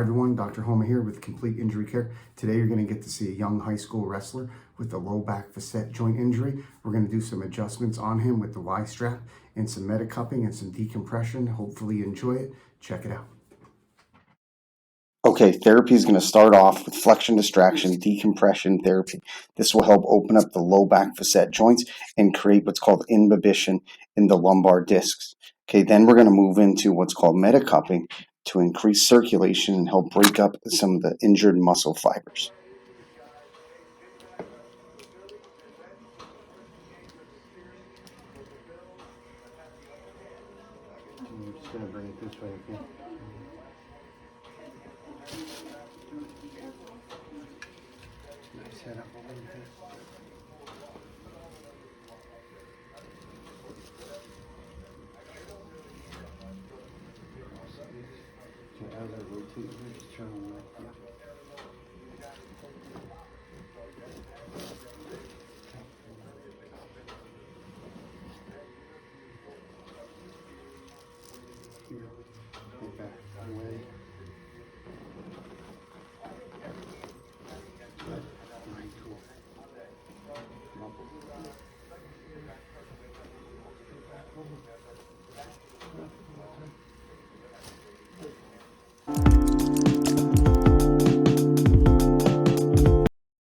everyone, Dr. Homa here with Complete Injury Care. Today you're going to get to see a young high school wrestler with a low back facet joint injury. We're going to do some adjustments on him with the Y strap and some metacupping and some decompression. Hopefully you enjoy it. Check it out. Okay, therapy is going to start off with flexion distraction, decompression therapy. This will help open up the low back facet joints and create what's called imbibition in the lumbar discs. Okay, then we're going to move into what's called metacupping to increase circulation and help break up some of the injured muscle fibers. I'm just going to bring it this way again. Nice head up a little bit. So as I rotate here, just turn left.